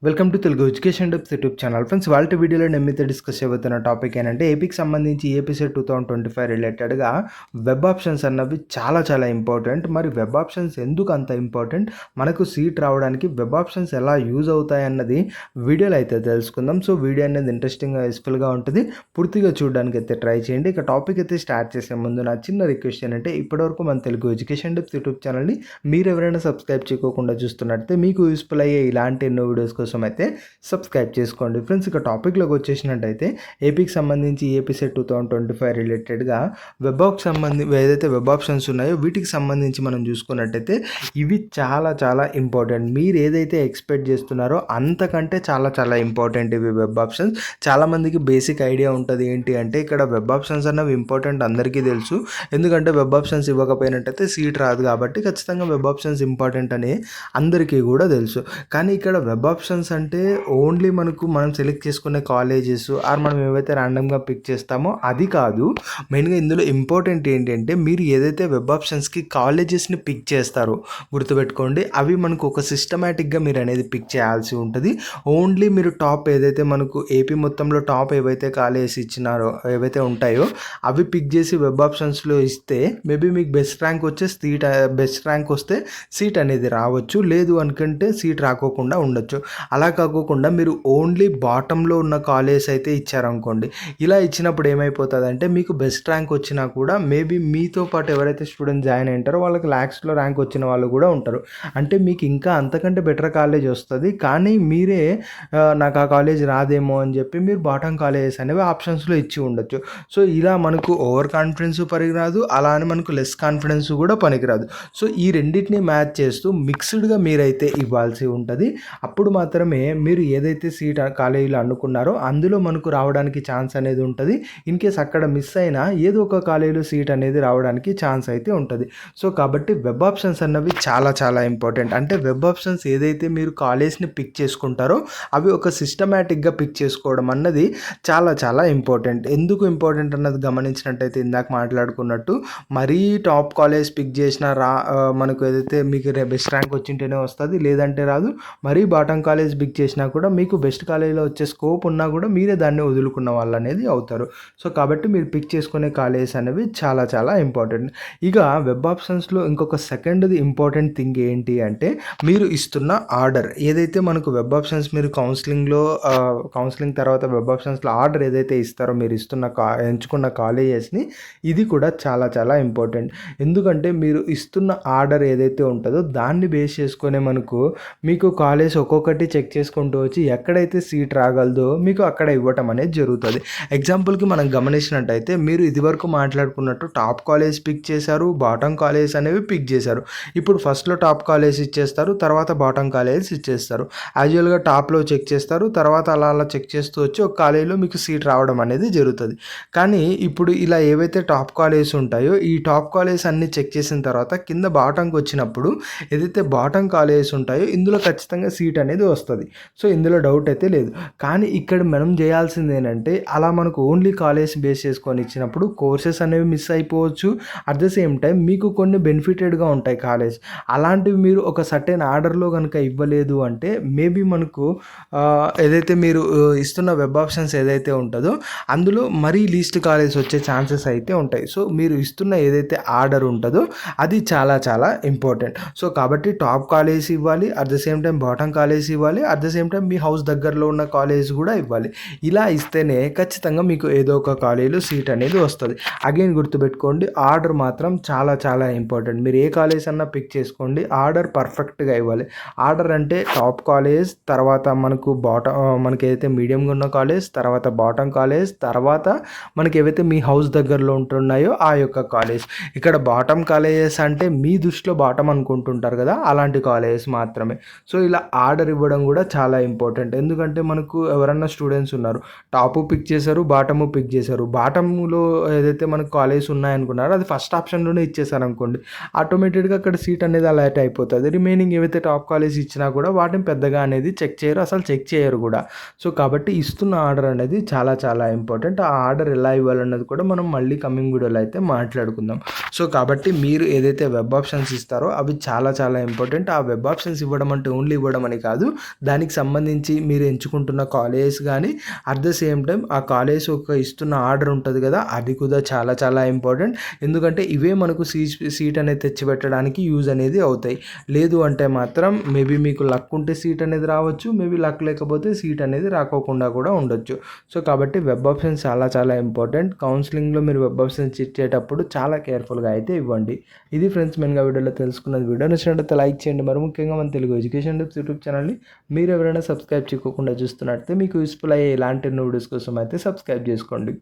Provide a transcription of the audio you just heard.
Welcome to Telugu education tips YouTube channel. Friends, వాళ్ళ వీడియోలో నేను మీతో డిస్కస్ చేయబోతున్న టాపిక్ ఏంటంటే ఏపీకి సంబంధించి ఏపీ సెట్ 2025 రిలేటెడ్గా వెబ్ ఆప్షన్స్ అన్నవి చాలా ఇంపార్టెంట్. మరి వెబ్ ఆప్షన్స్ ఎందుకు అంత ఇంపార్టెంట్, మనకు సీట్ రావడానికి వెబ్ ఆప్షన్స్ ఎలా యూజ్ అవుతాయి అన్నది వీడియోలో అయితే తెలుసుకుందాం. సో వీడియో అనేది ఇంట్రెస్టింగ్గా యూస్ఫుల్గా ఉంటుంది, పూర్తిగా చూడడానికి అయితే ట్రై చేయండి. ఇక టాపిక్ అయితే స్టార్ట్ చేసే ముందు నా చిన్న రిక్వెస్ట్ ఏంటంటే ఇప్పటివరకు మన తెలుగు ఎడ్యుకేషన్ టిప్స్ యూట్యూబ్ ఛానల్ని మీరు ఎవరైనా సబ్స్క్రైబ్ చేయకుండా చూస్తున్నట్లయితే మీకు యూస్ఫుల్ అయ్యే ఇలాంటి ఎన్నో వీడియోస్ కోసం అయితే సబ్స్క్రైబ్ చేసుకోండి. ఫ్రెండ్స్, ఇక టాపిక్లోకి వచ్చేసినట్టయితే ఏపీకి సంబంధించి ఏపీ సెట్ 2025 రిలేటెడ్గా ఏదైతే వెబ్ ఆప్షన్స్ ఉన్నాయో వీటికి సంబంధించి మనం చూసుకున్నట్టయితే ఇవి చాలా ఇంపార్టెంట్. మీరు ఏదైతే ఎక్స్పెక్ట్ చేస్తున్నారో అంతకంటే చాలా ఇంపార్టెంట్ ఇవి వెబ్ ఆప్షన్స్. చాలామందికి బేసిక్ ఐడియా ఉంటుంది ఏంటి అంటే ఇక్కడ వెబ్ ఆప్షన్స్ అన్నవి ఇంపార్టెంట్ అందరికీ తెలుసు, ఎందుకంటే వెబ్ ఆప్షన్స్ ఇవ్వకపోయినట్టయితే సీట్ రాదు కాబట్టి ఖచ్చితంగా వెబ్ ఆప్షన్స్ ఇంపార్టెంట్ అని అందరికీ కూడా తెలుసు. కానీ ఇక్కడ వెబ్ ఆప్షన్స్ అంటే ఓన్లీ మనం సెలెక్ట్ చేసుకునే కాలేజెస్ ఆర్ మనం ఏవైతే ర్యాండమ్గా పిక్ చేస్తామో అది కాదు. మెయిన్గా ఇందులో ఇంపార్టెంట్ ఏంటంటే మీరు ఏదైతే వెబ్ ఆప్షన్స్కి కాలేజెస్ని పిక్ చేస్తారో గుర్తుపెట్టుకోండి, అవి మనకు ఒక సిస్టమేటిక్గా మీరు అనేది పిక్ చేయాల్సి ఉంటుంది. ఓన్లీ మీరు టాప్ ఏదైతే మనకు ఏపీ మొత్తంలో టాప్ ఏవైతే కాలేజెస్ ఇచ్చినారో ఏవైతే ఉంటాయో అవి పిక్ చేసి వెబ్ ఆప్షన్స్లో ఇస్తే మేబీ మీకు బెస్ట్ ర్యాంక్ వస్తే సీట్ అనేది రావచ్చు, లేదు అనుకుంటే సీట్ రాకోకుండా ఉండొచ్చు. అలా కాకోకుండా మీరు ఓన్లీ బాటంలో ఉన్న కాలేజ్ అయితే ఇచ్చారనుకోండి, ఇలా ఇచ్చినప్పుడు ఏమైపోతుందంటే మీకు బెస్ట్ ర్యాంక్ వచ్చినా కూడా మేబీ మీతో పాటు ఎవరైతే స్టూడెంట్ జాయిన్ అయ్యారో వాళ్ళకి ల్యాక్స్లో ర్యాంక్ వచ్చిన వాళ్ళు కూడా ఉంటారు. అంటే మీకు ఇంకా అంతకంటే బెటర్ కాలేజ్ వస్తుంది, కానీ మీరే నాకు ఆ కాలేజ్ రాదేమో అని చెప్పి మీరు బాటం కాలేజెస్ అనేవి ఆప్షన్స్లో ఇచ్చి ఉండొచ్చు. సో ఇలా మనకు ఓవర్ కాన్ఫిడెన్స్ పనికిరాదు, అలా అని మనకు లెస్ కాన్ఫిడెన్స్ కూడా పనికిరాదు. సో ఈ రెండింటిని మ్యాచ్ చేస్తూ మిక్స్డ్గా మీరైతే ఇవ్వాల్సి ఉంటుంది. అప్పుడు మాత్రమే మీరు ఏదైతే సీట్ కాలేజీలో అనుకున్నారో అందులో మనకు రావడానికి ఛాన్స్ అనేది ఉంటుంది. ఇన్ కేస్ అక్కడ మిస్ అయినా ఏదో ఒక కాలేజీలో సీట్ అనేది రావడానికి ఛాన్స్ అయితే ఉంటుంది. సో కాబట్టి వెబ్ ఆప్షన్స్ అన్నవి చాలా ఇంపార్టెంట్. అంటే వెబ్ ఆప్షన్స్ ఏదైతే మీరు కాలేజ్ని పిక్ చేసుకుంటారో అవి ఒక సిస్టమేటిక్గా పిక్ చేసుకోవడం అన్నది చాలా ఇంపార్టెంట్. ఎందుకు ఇంపార్టెంట్ అన్నది గమనించినట్టయితే ఇందాక మాట్లాడుకున్నట్టు మరీ టాప్ కాలేజ్ పిక్ చేసిన మనకు ఏదైతే మీకు బెస్ట్ ర్యాంక్ వచ్చింటేనే వస్తుంది, లేదంటే రాదు. మరీ బాటం కాలేజ్ పిక్ చేసినా కూడా మీకు బెస్ట్ కాలేజీలో వచ్చే స్కోప్ ఉన్నా కూడా మీరే దాన్ని వదులుకున్న వాళ్ళు అనేది అవుతారు. సో కాబట్టి మీరు పిక్ చేసుకునే కాలేజెస్ అనేవి చాలా ఇంపార్టెంట్. ఇక వెబ్ ఆప్షన్స్లో ఇంకొక సెకండ్ది ఇంపార్టెంట్ థింగ్ ఏంటి అంటే మీరు ఇస్తున్న ఆర్డర్ ఏదైతే మనకు వెబ్ ఆప్షన్స్ మీరు కౌన్సిలింగ్ తర్వాత వెబ్ ఆప్షన్స్లో ఆర్డర్ ఏదైతే ఇస్తారో మీరు ఎంచుకున్న కాలేజెస్ని, ఇది కూడా చాలా ఇంపార్టెంట్. ఎందుకంటే మీరు ఇస్తున్న ఆర్డర్ ఏదైతే ఉంటుందో దాన్ని బేస్ చేసుకునే మీకు కాలేజ్ ఒక్కొక్కటి చెక్ చేసుకుంటూ వచ్చి ఎక్కడైతే సీట్ రాగలదో మీకు అక్కడ ఇవ్వటం అనేది జరుగుతుంది. ఎగ్జాంపుల్కి మనం గమనించినట్టయితే మీరు ఇదివరకు మాట్లాడుకున్నట్టు టాప్ కాలేజ్ పిక్ చేశారు, బాటం కాలేజ్ అనేవి పిక్ చేశారు. ఇప్పుడు ఫస్ట్లో టాప్ కాలేజ్ ఇచ్చేస్తారు, తర్వాత బాటం కాలేజ్ ఇచ్చేస్తారు. యాజువల్గా టాప్లో చెక్ చేస్తారు, తర్వాత అలా చెక్ చేస్తూ వచ్చి ఒక కాలేజీలో మీకు సీట్ రావడం అనేది జరుగుతుంది. కానీ ఇప్పుడు ఇలా ఏవైతే టాప్ కాలేజ్ ఉంటాయో ఈ టాప్ కాలేజ్ అన్ని చెక్ చేసిన తర్వాత కింద బాటంకి వచ్చినప్పుడు ఏదైతే బాటం కాలేజెస్ ఉంటాయో ఇందులో ఖచ్చితంగా సీట్ అనేది వస్తుంది. సో ఇందులో డౌట్ అయితే లేదు. కానీ ఇక్కడ మనం చేయాల్సింది ఏంటంటే అలా మనకు ఓన్లీ కాలేజ్ బేస్ చేసుకొని ఇచ్చినప్పుడు కోర్సెస్ అనేవి మిస్ అయిపోవచ్చు. అట్ ద సేమ్ టైం మీకు కొన్ని బెనిఫిటెడ్గా ఉంటాయి కాలేజ్. అలాంటివి మీరు ఒక సర్టెన్ ఆర్డర్లో కనుక ఇవ్వలేదు అంటే మేబీ మనకు ఏదైతే మీరు ఇస్తున్న వెబ్ ఆప్షన్స్ ఏదైతే ఉంటుందో అందులో మరీ లీస్ట్ కాలేజ్ వచ్చే ఛాన్సెస్ అయితే ఉంటాయి. సో మీరు ఇస్తున్న ఏదైతే ఆర్డర్ ఉంటుందో అది చాలా ఇంపార్టెంట్. సో కాబట్టి టాప్ కాలేజ్ ఇవ్వాలి, at the same time bottom college ఇవ్వాలి, అట్ ద సేమ్ టైం మీ హౌస్ దగ్గరలో ఉన్న కాలేజ్ కూడా ఇవ్వాలి. ఇలా ఇస్తేనే ఖచ్చితంగా మీకు ఏదో ఒక కాలేజీలో సీట్ అనేది వస్తుంది. అగైన్ గుర్తుపెట్టుకోండి, ఆర్డర్ మాత్రం చాలా ఇంపార్టెంట్. మీరు ఏ కాలేజ్ అన్నా పిక్ చేసుకోండి, ఆర్డర్ పర్ఫెక్ట్గా ఇవ్వాలి. ఆర్డర్ అంటే టాప్ కాలేజ్, తర్వాత మనకి ఏదైతే మీడియంగా ఉన్న కాలేజ్, తర్వాత బాటం కాలేజ్, తర్వాత మనకి ఏవైతే మీ హౌస్ దగ్గరలో ఉంటున్నాయో ఆ యొక్క కాలేజ్. ఇక్కడ బాటం కాలేజెస్ అంటే మీ దృష్టిలో బాటం అనుకుంటుంటారు కదా, అలాంటి కాలేజెస్ మాత్రమే. సో ఇలా ఆర్డర్ ఇవ్వడం కూడా చాలా ఇంపార్టెంట్. ఎందుకంటే మనకు ఎవరన్నా స్టూడెంట్స్ ఉన్నారు, టాపు పిక్ చేశారు, బాటము పిక్ చేశారు. బాటంలో ఏదైతే మనకు కాలేజ్ ఉన్నాయనుకున్నారో అది ఫస్ట్ ఆప్షన్లోనే ఇచ్చేసారు అనుకోండి, ఆటోమేటెడ్గా అక్కడ సీట్ అనేది అలాట్ అయిపోతుంది. రిమైనింగ్ ఏవైతే టాప్ కాలేజ్ ఇచ్చినా కూడా వాటిని పెద్దగా అనేది చెక్ చేయరు, అసలు చెక్ చేయరు కూడా. సో కాబట్టి ఇస్తున్న ఆర్డర్ అనేది చాలా ఇంపార్టెంట్. ఆ ఆర్డర్ ఎలా ఇవ్వాలన్నది కూడా మనం మళ్ళీ కమింగ్ వీడియోలో అయితే మాట్లాడుకుందాం. సో కాబట్టి మీరు ఏదైతే వెబ్ ఆప్షన్స్ ఇస్తారో అవి చాలా ఇంపార్టెంట్. ఆ వెబ్ ఆప్షన్స్ ఇవ్వడం అంటే ఓన్లీ ఇవ్వడం అని కాదు, దానికి సంబంధించి మీరు ఎంచుకుంటున్న కాలేజెస్ కానీ అట్ ద సేమ్ టైం ఆ కాలేజ్ ఒక ఇస్తున్న ఆర్డర్ ఉంటుంది కదా, అది కూడా చాలా చాలా ఇంపార్టెంట్. ఎందుకంటే ఇవే మనకు సీట్ అనేది తెచ్చిపెట్టడానికి యూజ్ అనేది అవుతాయి. లేదు అంటే మాత్రం మేబీ మీకు లక్ ఉంటే సీట్ అనేది రావచ్చు, మేబీ లక్ లేకపోతే సీట్ అనేది రాకోకుండా కూడా ఉండొచ్చు. సో కాబట్టి వెబ్ ఆప్షన్స్ చాలా చాలా ఇంపార్టెంట్. కౌన్సిలింగ్లో మీరు వెబ్ ఆప్షన్స్ ఇచ్చేటప్పుడు చాలా కేర్ఫుల్గా అయితే ఇవ్వండి. ఇది ఫ్రెండ్స్ మెయిన్గా వీడియోలో తెలుసుకున్నది. వీడియో నచ్చినట్లయితే లైక్ చేయండి. మరి ముఖ్యంగా మన తెలుగు ఎడ్యుకేషన్ టిప్స్ యూట్యూబ్ ఛానల్ని మీరు ఎవరైనా సబ్స్క్రైబ్ చేయకుండా చూస్తున్నట్లయితే మీకు యూస్ఫుల్ అయ్యే ఇలాంటి వీడియోస్ కోసం అయితే సబ్స్క్రైబ్ చేసుకోండి.